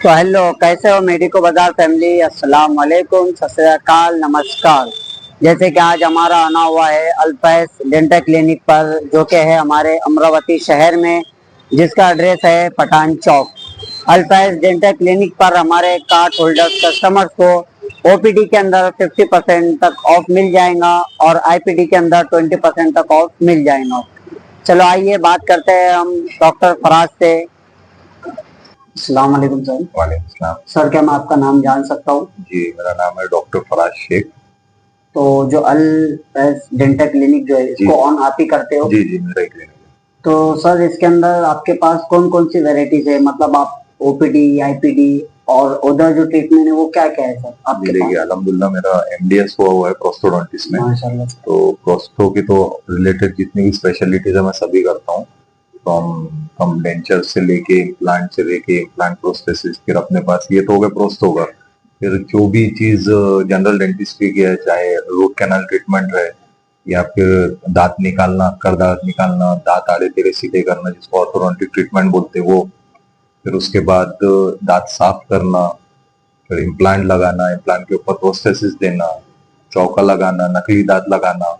तो हेलो, कैसे हो मेडिको बाजार फैमिली। अस्सलाम वालेकुम, सत श्री अकाल, नमस्कार। जैसे कि आज हमारा आना हुआ है अल्फैज डेंटल क्लिनिक पर, जो कि है हमारे अमरावती शहर में, जिसका एड्रेस है पठान चौक। अल्फैज डेंटल क्लिनिक पर हमारे कार्ड होल्डर्स कस्टमर्स को ओपीडी के अंदर 50% तक ऑफ मिल जाएगा और आईपीडी के अंदर 20% तक ऑफ मिल जाएगा। चलो आइए बात करते हैं हम डॉक्टर फराज से। अस्सलाम वालेकुम सर। वालेकुम सलाम। सर, क्या मैं आपका नाम जान सकता हूँ? जी, मेरा नाम है डॉक्टर फराज शेख। तो जो अल्फैज डेंटल क्लिनिक जो है, इसको ऑन आप ही करते हो? जी जी, मेरा ही क्लिनिक है। तो सर, इसके अंदर आपके पास कौन कौन सी वेराइटीज है? मतलब आप ओपीडी, आईपीडी और उधर जो ट्रीटमेंट है वो क्या क्या है सर आपके पास? देखिए, अल्हम्दुलिल्लाह मेरा एमडीएस हुआ है प्रोस्थोडोंटिस्ट में। माशाल्लाह। तो प्रोस्थो की तो रिलेटेड जितनी भी स्पेशलिटीज है मैं सभी करता हूँ। फ्रॉम डेंचर से लेके इम्प्लांट प्रोस्थेसिस। फिर अपने पास ये तो हो गया प्रोस्थो का। फिर जो भी चीज जनरल डेंटिस्ट्री की है, चाहे रूट कैनाल ट्रीटमेंट है या फिर दांत निकालना, कर दांत निकालना, दांत आड़े टेढ़े सीधे करना, जिसको ऑर्थोडोंटिक ट्रीटमेंट बोलते हैं वो। फिर उसके बाद दांत साफ करना, फिर इम्प्लांट लगाना, इम्प्लांट के ऊपर प्रोस्थेसिस देना, चौका लगाना, नकली दांत लगाना,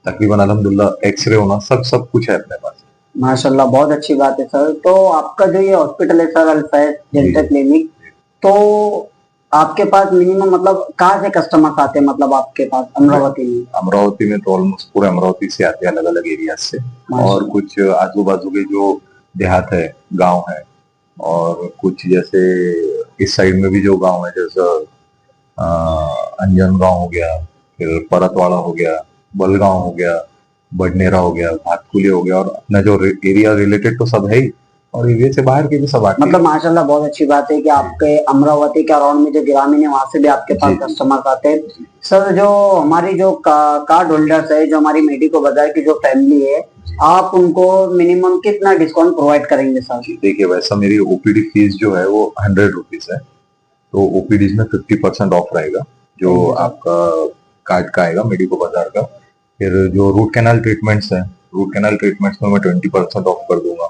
तकरीबन अल्हम्दुलिल्लाह एक्सरे होना, सब सब कुछ है अपने पास। माशाल्लाह, बहुत अच्छी बात है सर। तो आपका जो ये हॉस्पिटल है सर, अल्फैज डेंटल क्लिनिक, तो आपके पास मिनिमम मतलब कहाँ से कस्टमर्स आते हैं? मतलब आपके पास अमरावती में तो ऑलमोस्ट पूरे अमरावती से आते हैं, अलग अलग एरिया से। और कुछ आजू बाजू के जो देहात है, गांव है, और कुछ जैसे इस साइड में भी जो गांव है, जैसे अंजन गांव हो गया, फिर परतवाड़ा हो गया, बलगांव हो गया, बडनेरा हो गया, भातकुली हो गया, और अपना जो एरिया रिलेटेड तो सब है ही, और एरिया से बाहर के भी सब आते हैं। मतलब माशाल्लाह, बहुत अच्छी बात है कि आपके अमरावती के अराउंड में जो ग्रामीण है वहां से भी आपके पास कस्टमर आते हैं। सर, जो हमारी जो कार्ड होल्डर्स है, जो हमारी मेडिको बाजार की जो फैमिली है, आप उनको मिनिमम कितना डिस्काउंट प्रोवाइड करेंगे सर? देखिए, वैसा मेरी ओपीडी फीस जो है वो 100 रुपीज है। तो ओपीडी में 50% ऑफ रहेगा, जो आपका कार्ड का आएगा मेडिको बाजार का। फिर जो रूट कैनाल ट्रीटमेंट्स है, रूट कैनाल ट्रीटमेंट्स में मैं 20% ऑफ कर दूंगा।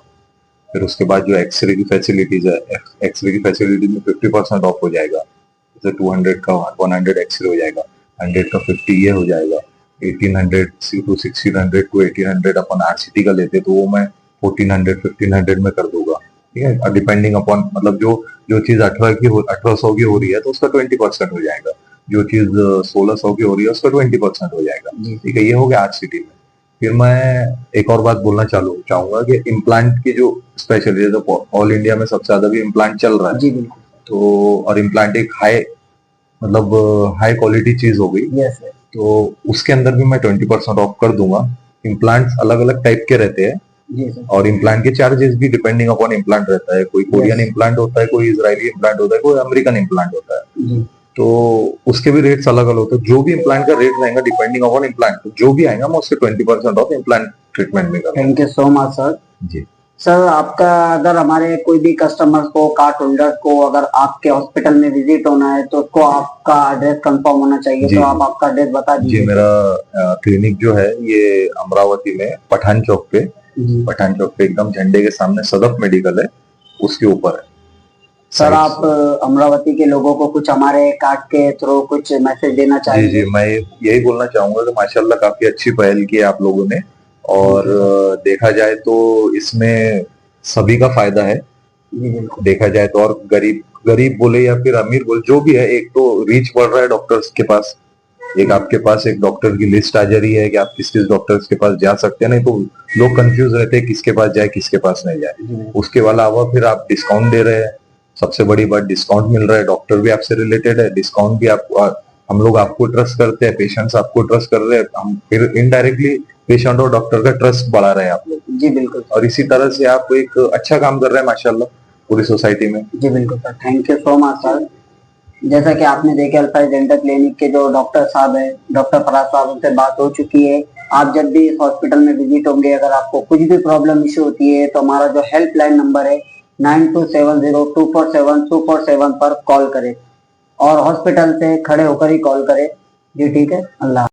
फिर उसके बाद जो एक्सरे की फैसिलिटीज है, एक्सरे की फैसिलिटीज में 50% ऑफ हो जाएगा। जैसे 200 का 100 एक्सरे हो जाएगा, 100 का 50 ये हो जाएगा। 1800 टू 1600 टू 1800 अपन आरसीटी का लेते तो वो मैं 1400 1500 में कर दूंगा। ठीक है, डिपेंडिंग अपॉन, मतलब जो चीज 1800 की हो रही है तो उसका 20% हो जाएगा। जो चीज 1600 की हो रही है उसका 20% हो जाएगा। ठीक है, ये हो गया आरसीटी में। फिर मैं एक और बात बोलना चाहूंगा कि इम्प्लांट की जो स्पेशलिटी, तो ऑल इंडिया में सबसे ज्यादा भी इम्प्लांट चल रहा है। जी बिल्कुल। तो और इम्प्लांट एक मतलब हाई क्वालिटी चीज हो गई। Yes sir. तो उसके अंदर भी मैं 20% ऑफ कर दूंगा। इम्प्लांट्स अलग अलग टाइप के रहते हैं, और इम्प्लांट के चार्जेस भी डिपेंडिंग अपॉन इम्प्लांट रहता है। कोई कोरियन इम्प्लांट होता है, कोई इजरायली इम्प्लांट होता है, कोई अमेरिकन इम्प्लांट होता है। तो उसके भी रेट्स अलग अलग होते हैं। जो भी इम्प्लांट का रेट रहेगा डिपेंडिंग अपॉन इम्प्लांट, जो भी आएगा मैं उसके 20% ऑफ इम्प्लांट ट्रीटमेंट में करूंगा। Thank you so much sir. जी सर, आपका अगर हमारे कोई भी कस्टमर्स को, कार्ड होल्डर्स को, अगर आपके हॉस्पिटल में विजिट होना है तो उसको आपका एड्रेस कंफर्म होना चाहिए, तो आप आपका एड्रेस बता दीजिए। जी, मेरा क्लिनिक जो है ये अमरावती में पठान चौक पे एकदम झंडे के सामने सदफ मेडिकल है, उसके ऊपर है। सर, आप अमरावती के लोगों को कुछ हमारे कार्ड के थ्रू कुछ मैसेज देना चाहिए? जी, मैं यही बोलना चाहूंगा कि माशाल्लाह काफी अच्छी पहल की है आप लोगों ने, और देखा जाए तो इसमें सभी का फायदा है। देखा जाए तो, और गरीब बोले या फिर अमीर बोले, जो भी है, एक तो रीच बढ़ रहा है डॉक्टर्स के पास। एक आपके पास एक डॉक्टर की लिस्ट आ जा रही है कि आप किस किस डॉक्टर्स के पास जा सकते हैं। नहीं तो लोग कंफ्यूज रहते हैं किसके पास जाए किसके पास नहीं जाए। उसके अलावा फिर आप डिस्काउंट दे रहे हैं, सबसे बड़ी बात डिस्काउंट मिल रहा है। डॉक्टर भी आपसे रिलेटेड है, डिस्काउंट भी आपको, हम लोग आपको ट्रस्ट करते हैं, पेशेंट्स आपको ट्रस्ट कर रहे हैं, हम फिर इनडायरेक्टली पेशेंट और डॉक्टर का ट्रस्ट बढ़ा रहे हैं आप लोग। जी बिल्कुल। और इसी तरह से आप एक अच्छा काम कर रहे हैं माशाल्लाह पूरी सोसाइटी में। जी बिल्कुल sir, thank you so much sir. जैसा कि आपने देखे, अल्फैज डेंटल क्लिनिक के जो डॉक्टर साहब है, डॉक्टर फराज साहब, उनसे बात हो चुकी है। आप जब भी इस हॉस्पिटल में विजिट होंगे, अगर आपको कुछ भी प्रॉब्लम इश्यू होती है तो हमारा जो हेल्पलाइन नंबर है 9270247247 पर कॉल करें, और हॉस्पिटल से खड़े होकर ही कॉल करें। जी ठीक है, अल्लाह।